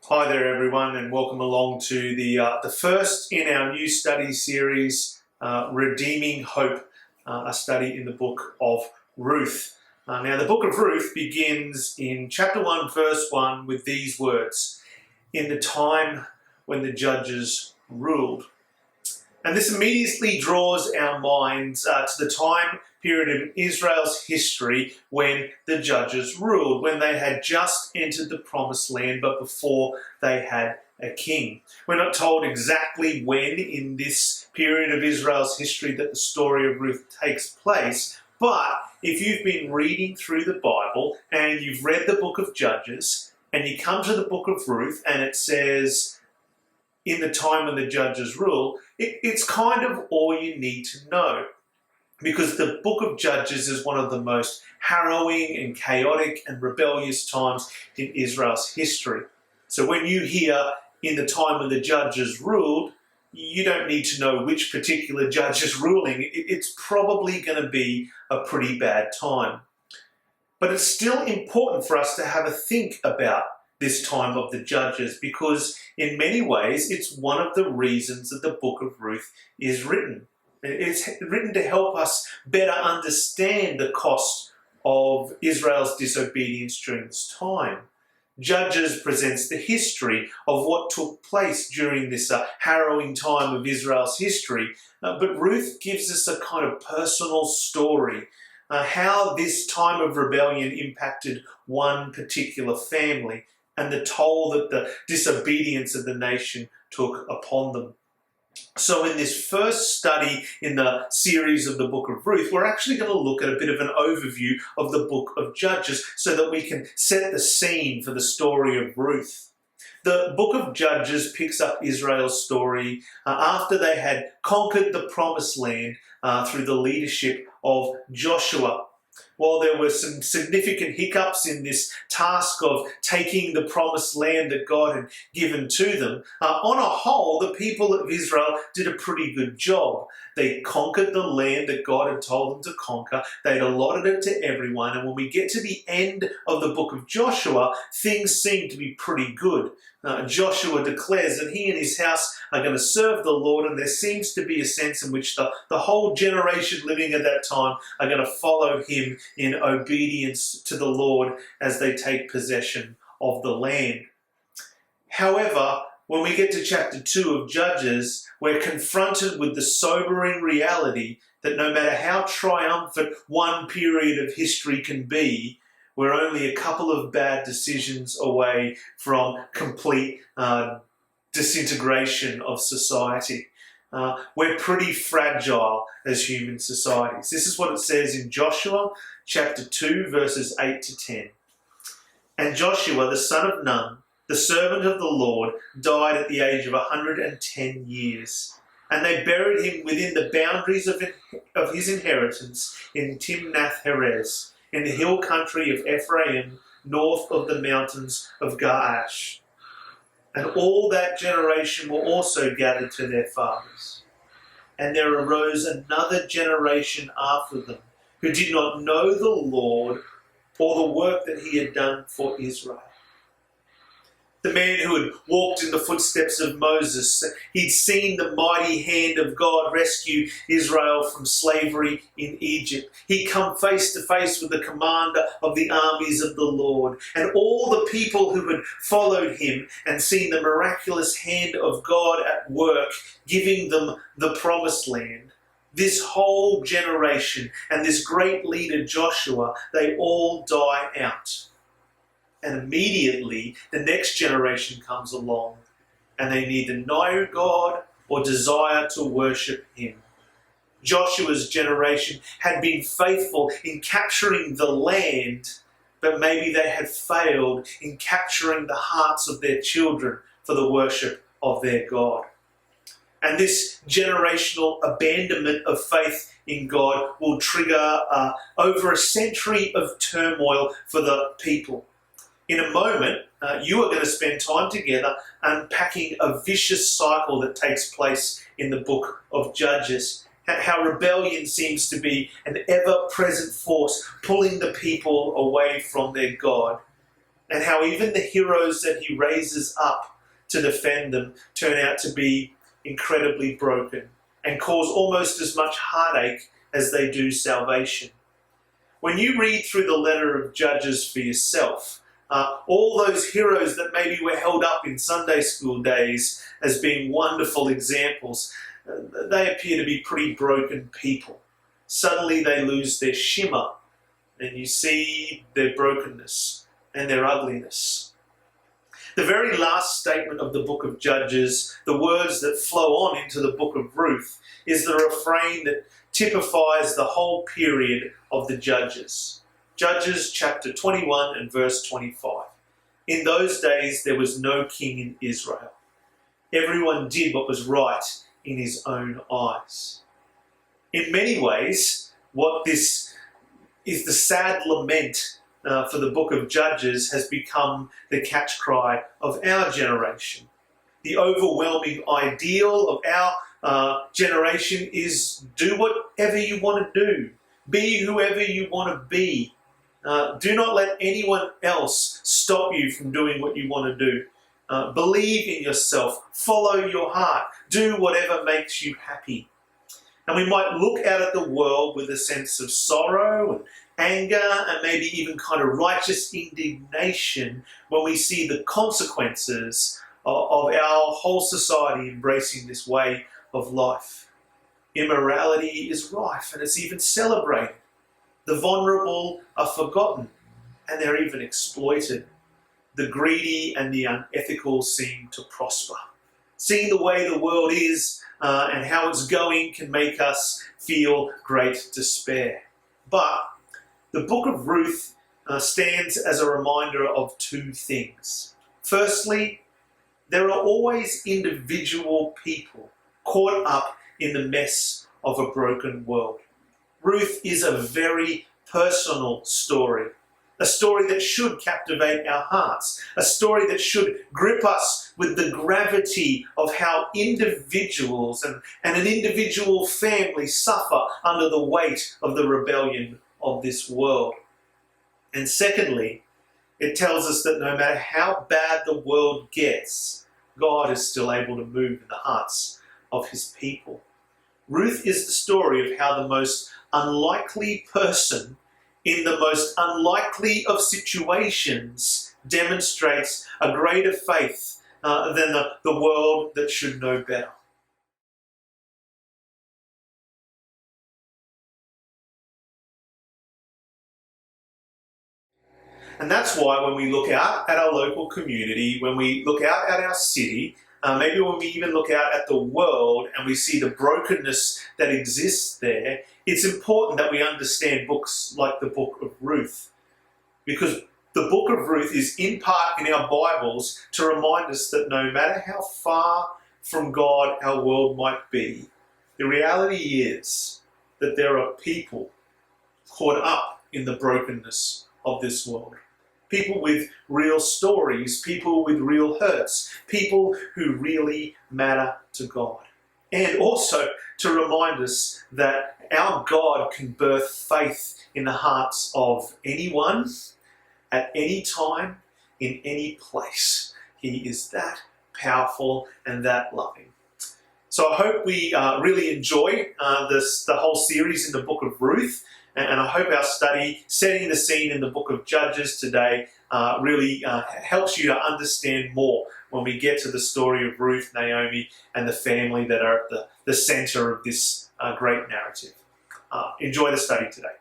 Hi there, everyone, and welcome along to the first in our new study series, Redeeming Hope, a study in the Book of Ruth. Now, the Book of Ruth begins in chapter 1, verse 1 with these words, "In the time when the judges ruled." And this immediately draws our minds to the time period in Israel's history when the judges ruled, when they had just entered the promised land, but before they had a king. We're not told exactly when in this period of Israel's history that the story of Ruth takes place, but if you've been reading through the Bible and you've read the book of Judges and you come to the book of Ruth and it says, "In the time when the judges rule," it's kind of all you need to know. Because the book of Judges is one of the most harrowing and chaotic and rebellious times in Israel's history. So when you hear "in the time when the judges ruled," you don't need to know which particular judge is ruling. It's probably going to be a pretty bad time. But it's still important for us to have a think about this time of the judges, because in many ways it's one of the reasons that the book of Ruth is written. It's written to help us better understand the cost of Israel's disobedience during this time. Judges presents the history of what took place during this harrowing time of Israel's history, but Ruth gives us a kind of personal story, how this time of rebellion impacted one particular family and the toll that the disobedience of the nation took upon them. So in this first study in the series of the Book of Ruth, we're actually going to look at a bit of an overview of the Book of Judges so that we can set the scene for the story of Ruth. The Book of Judges picks up Israel's story after they had conquered the Promised Land through the leadership of Joshua. While there were some significant hiccups in this task of taking the promised land that God had given to them, on a whole, the people of Israel did a pretty good job. They conquered the land that God had told them to conquer. They'd allotted it to everyone. And when we get to the end of the book of Joshua, things seem to be pretty good. Joshua declares that he and his house are going to serve the Lord, and there seems to be a sense in which the whole generation living at that time are going to follow him in obedience to the Lord as they take possession of the land. However, when we get to chapter 2 of Judges, we're confronted with the sobering reality that no matter how triumphant one period of history can be, we're only a couple of bad decisions away from complete disintegration of society. We're pretty fragile as human societies. This is what it says in Joshua chapter 2, verses 8 to 10. "And Joshua, the son of Nun, the servant of the Lord, died at the age of 110 years. And they buried him within the boundaries of his inheritance in Timnath-Heres, in the hill country of Ephraim, north of the mountains of Gaash. And all that generation were also gathered to their fathers. And there arose another generation after them, who did not know the Lord or the work that he had done for Israel. The man who had walked in the footsteps of Moses, he'd seen the mighty hand of God rescue Israel from slavery in Egypt. He'd come face to face with the commander of the armies of the Lord, and all the people who had followed him and seen the miraculous hand of God at work, giving them the promised land. This whole generation and this great leader Joshua, they all die out. And immediately the next generation comes along and they neither know God or desire to worship him. Joshua's generation had been faithful in capturing the land, but maybe they had failed in capturing the hearts of their children for the worship of their God. And this generational abandonment of faith in God will trigger over a century of turmoil for the people. In a moment, you are going to spend time together unpacking a vicious cycle that takes place in the book of Judges. How rebellion seems to be an ever-present force pulling the people away from their God. and how even the heroes that he raises up to defend them turn out to be incredibly broken and cause almost as much heartache as they do salvation. When you read through the letter of Judges for yourself, all those heroes that maybe were held up in Sunday school days as being wonderful examples, they appear to be pretty broken people. Suddenly they lose their shimmer, and you see their brokenness and their ugliness. The very last statement of the book of Judges, the words that flow on into the book of Ruth, is the refrain that typifies the whole period of the Judges. Judges chapter 21 and verse 25. In those days there was no king in Israel. Everyone did what was right in his own eyes. In many ways, what this is the sad lament for the book of Judges has become the catch cry of our generation. The overwhelming ideal of our generation is do whatever you want to do. Be whoever you want to be. Do not let anyone else stop you from doing what you want to do. Believe in yourself. Follow your heart. Do whatever makes you happy. And we might look out at the world with a sense of sorrow and anger and maybe even kind of righteous indignation when we see the consequences of our whole society embracing this way of life. Immorality is rife and it's even celebrated. The vulnerable are forgotten and they're even exploited. The greedy and the unethical seem to prosper. Seeing the way the world is and how it's going can make us feel great despair. But the book of Ruth stands as a reminder of two things. Firstly, there are always individual people caught up in the mess of a broken world. Ruth is a very personal story, a story that should captivate our hearts, a story that should grip us with the gravity of how individuals and an individual family suffer under the weight of the rebellion of this world. And secondly, it tells us that no matter how bad the world gets, God is still able to move in the hearts of his people. Ruth is the story of how the most unlikely person in the most unlikely of situations demonstrates a greater faith than the world that should know better. And that's why when we look out at our local community, when we look out at our city, maybe when we even look out at the world and we see the brokenness that exists there, it's important that we understand books like the Book of Ruth. Because the Book of Ruth is in part in our Bibles to remind us that no matter how far from God our world might be, the reality is that there are people caught up in the brokenness of this world. People with real stories, people with real hurts, people who really matter to God. And also to remind us that our God can birth faith in the hearts of anyone, at any time, in any place. He is that powerful and that loving. So I hope we really enjoy the whole series in the Book of Ruth. And I hope our study, setting the scene in the book of Judges today, really helps you to understand more when we get to the story of Ruth, Naomi, and the family that are at the center of this great narrative. Enjoy the study today.